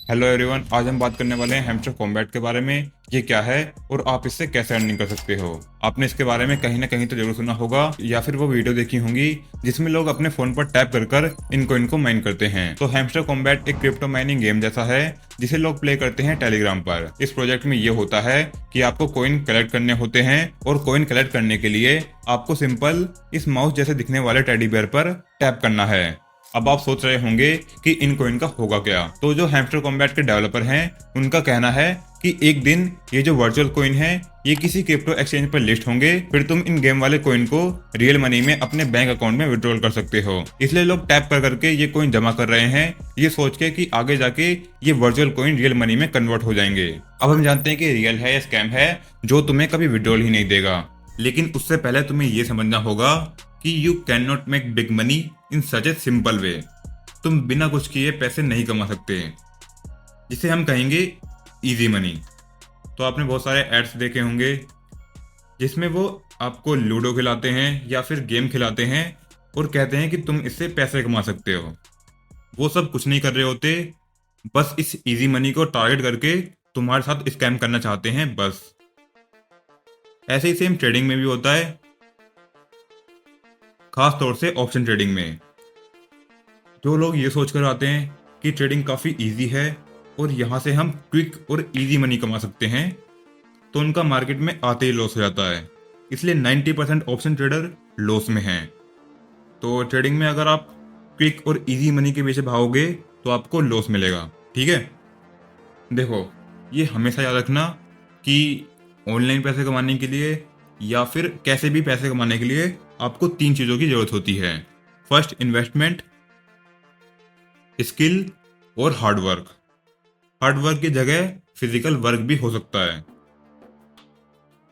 Hello everyone, आज हम बात करने वाले हैं हैमस्टर कॉम्बैट के बारे में। ये क्या है और आप इससे कैसे अर्निंग कर सकते हो। आपने इसके बारे में कहीं ना कहीं तो जरूर सुना होगा या फिर वो वीडियो देखी होंगी जिसमें लोग अपने फोन पर टैप कर कर इन कोइन को माइन करते हैं। तो हैमस्टर कॉम्बैट एक क्रिप्टो माइनिंग गेम जैसा है जिसे लोग प्ले करते हैं टेलीग्राम पर। इस प्रोजेक्ट में ये होता है कि आपको कोइन कलेक्ट करने होते हैं और कोइन कलेक्ट करने के लिए आपको सिंपल इस माउस जैसे दिखने वाले टेडी बेयर पर टैप करना है। अब आप सोच रहे होंगे कि इन कोइन का होगा क्या। तो जो हैमस्टर कॉम्बैट के डेवलपर हैं उनका कहना है कि एक दिन ये जो वर्चुअल कोइन है ये किसी क्रिप्टो एक्सचेंज पर लिस्ट होंगे, फिर तुम इन गेम वाले कोइन को रियल मनी में अपने बैंक अकाउंट में विड्रॉल कर सकते हो। इसलिए लोग टैप कर करके ये कोइन जमा कर रहे हैं, ये सोच के कि आगे जाके ये वर्चुअल कोइन रियल मनी में कन्वर्ट हो जाएंगे। अब हम जानते हैं कि रियल है या स्कैम है जो तुम्हें कभी विड्रॉल ही नहीं देगा, लेकिन उससे पहले तुम्हें ये समझना होगा कि you can not make big money in such a simple way. तुम बिना कुछ किए पैसे नहीं कमा सकते, जिसे हम कहेंगे इजी मनी। तो आपने बहुत सारे एड्स देखे होंगे जिसमें वो आपको लूडो खिलाते हैं या फिर गेम खिलाते हैं और कहते हैं कि तुम इससे पैसे कमा सकते हो। वो सब कुछ नहीं कर रहे होते, बस इस इजी मनी को टारगेट करके तुम्हारे साथ स्कैम करना चाहते हैं बस। ऐसे ही सेम ट्रेडिंग में भी होता है, खास तौर से ऑप्शन ट्रेडिंग में। जो लोग ये सोच कर आते हैं कि ट्रेडिंग काफ़ी इजी है और यहाँ से हम क्विक और इजी मनी कमा सकते हैं, तो उनका मार्केट में आते ही लॉस हो जाता है। इसलिए 90% ऑप्शन ट्रेडर लॉस में हैं। तो ट्रेडिंग में अगर आप क्विक और इजी मनी के पीछे भागोगे तो आपको लॉस मिलेगा, ठीक है। देखो, ये हमेशा याद रखना कि ऑनलाइन पैसे कमाने के लिए या फिर कैसे भी पैसे कमाने के लिए आपको 3 चीज़ों की ज़रूरत होती है। फर्स्ट, इन्वेस्टमेंट, स्किल और हार्ड वर्क। हार्ड वर्क की जगह फिजिकल वर्क भी हो सकता है।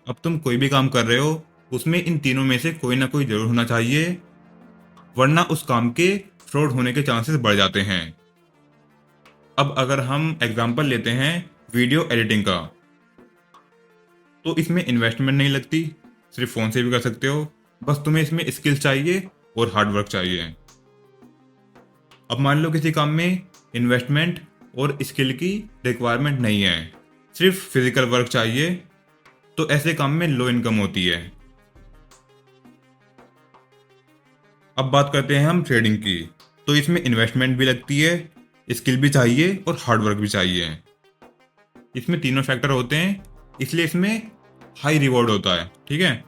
अब तुम कोई भी काम कर रहे हो उसमें इन तीनों में से कोई ना कोई जरूर होना चाहिए, वरना उस काम के फ्रॉड होने के चांसेस बढ़ जाते हैं। अब अगर हम एग्जांपल लेते हैं वीडियो एडिटिंग का, तो इसमें इन्वेस्टमेंट नहीं लगती, सिर्फ फ़ोन से भी कर सकते हो। बस तुम्हें इसमें स्किल्स चाहिए और हार्ड वर्क चाहिए। अब मान लो किसी काम में इन्वेस्टमेंट और स्किल की रिक्वायरमेंट नहीं है, सिर्फ फिजिकल वर्क चाहिए, तो ऐसे काम में लो इनकम होती है। अब बात करते हैं हम ट्रेडिंग की, तो इसमें इन्वेस्टमेंट भी लगती है, स्किल भी चाहिए और हार्ड वर्क भी चाहिए। इसमें तीनों फैक्टर होते हैं, इसलिए इसमें हाई रिवॉर्ड होता है, ठीक है।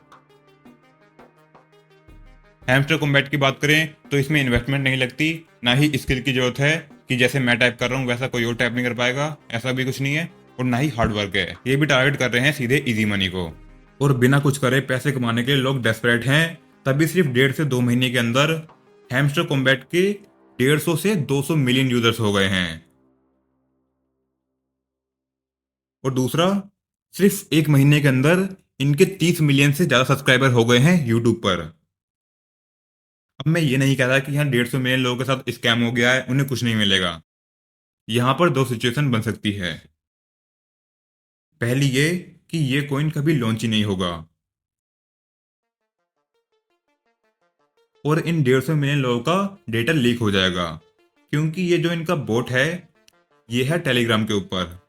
हैमस्टर कॉम्बैट की बात करें तो इसमें इन्वेस्टमेंट नहीं लगती, ना ही स्किल की जरूरत है कि जैसे मैं टाइप कर रहा हूँ वैसा कोई और टाइप नहीं कर पाएगा, ऐसा भी कुछ नहीं है। और ना ही हार्ड वर्क है, ये भी टारगेट कर रहे हैं सीधे इजी मनी को। और बिना कुछ करे पैसे कमाने के लिए लोग डेस्परेट हैं, तभी सिर्फ 1.5 से 2 महीने के अंदर हैमस्टर कॉम्बैट के 150 से 200 मिलियन यूजर्स हो गए हैं। और दूसरा, सिर्फ 1 महीने के अंदर इनके 30 मिलियन से ज्यादा सब्सक्राइबर हो गए हैं यूट्यूब पर। अब मैं ये नहीं कह रहा कि यहाँ 150 मिलियन लोगों के साथ स्कैम हो गया है, उन्हें कुछ नहीं मिलेगा। यहाँ पर दो सिचुएशन बन सकती है। पहली ये कि ये कॉइन कभी लॉन्च ही नहीं होगा और इन 150 मिलियन लोगों का डेटा लीक हो जाएगा, क्योंकि ये जो इनका बोट है ये है टेलीग्राम के ऊपर,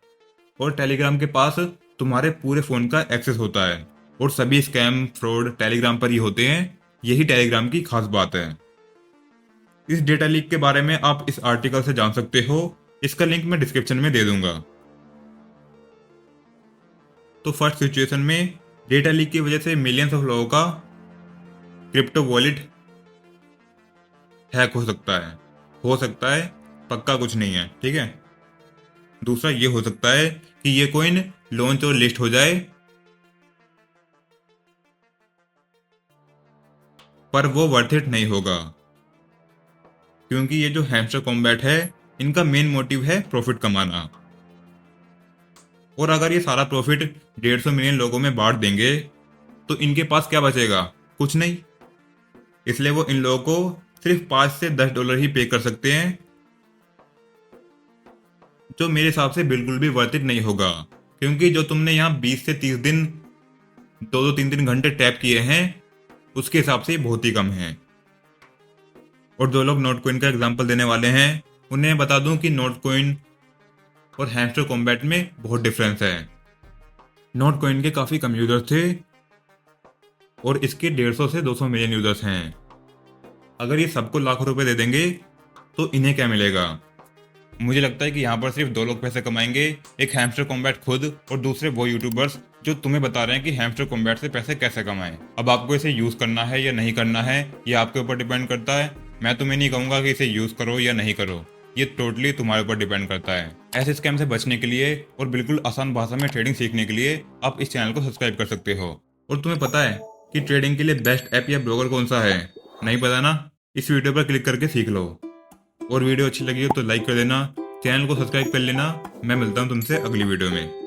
और टेलीग्राम के पास तुम्हारे पूरे फोन का एक्सेस होता है और सभी स्कैम फ्रॉड टेलीग्राम पर ही होते हैं। यही टेलीग्राम की खास बात है। इस डेटा लीक के बारे में आप इस आर्टिकल से जान सकते हो, इसका लिंक मैं डिस्क्रिप्शन में दे दूंगा। तो फर्स्ट सिचुएशन में डेटा लीक की वजह से मिलियंस ऑफ लोगों का क्रिप्टो वॉलेट हैक हो सकता है, पक्का कुछ नहीं है, ठीक है। दूसरा ये हो सकता है कि ये कॉइन लॉन्च और लिस्ट हो जाए, पर वो वर्थ इट नहीं होगा, क्योंकि ये जो हैमस्टर कॉम्बैट है इनका मेन मोटिव है प्रॉफिट कमाना। और अगर ये सारा प्रॉफिट 150 मिलियन लोगों में बांट देंगे तो इनके पास क्या बचेगा, कुछ नहीं। इसलिए वो इन लोगों को सिर्फ 5 से 10 डॉलर ही पे कर सकते हैं, जो मेरे हिसाब से बिल्कुल भी वर्थ इट नहीं होगा, क्योंकि जो तुमने यहाँ 20 से 30 दिन 2-3 घंटे टैप किए हैं उसके हिसाब से ये बहुत ही कम है। और जो लोग नोट कॉइन का एग्जांपल देने वाले हैं उन्हें बता दूं कि नोट कॉइन और हैमस्टर कॉम्बैट में बहुत डिफरेंस है। नोट कॉइन के काफ़ी कम यूजर्स थे और इसके 150 से 200 मिलियन यूजर्स हैं। अगर ये सबको लाखों रुपए दे देंगे तो इन्हें क्या मिलेगा? मुझे लगता है कि यहाँ पर सिर्फ दो लोग पैसे कमाएंगे, एक हैमस्टर कॉम्बैट खुद और दूसरे वो यूट्यूबर्स जो तुम्हें बता रहे हैं कि हैमस्टर कॉम्बैट से पैसे कैसे कमाएं। अब आपको इसे यूज़ करना है या नहीं करना है ये आपके ऊपर डिपेंड करता है। मैं तुम्हें नहीं कहूँगा कि इसे यूज़ करो या नहीं करो, ये टोटली तुम्हारे ऊपर डिपेंड करता है। ऐसे स्कैम से बचने के लिए और बिल्कुल आसान भाषा में ट्रेडिंग सीखने के लिए आप इस चैनल को सब्सक्राइब कर सकते हो। और तुम्हें पता है कि ट्रेडिंग के लिए बेस्ट ऐप या ब्लॉगर कौन सा है? नहीं पता ना? इस वीडियो पर क्लिक करके सीख लो। और वीडियो अच्छी लगी हो तो लाइक कर देना, चैनल को सब्सक्राइब कर लेना। मैं मिलता हूँ तुमसे अगली वीडियो में।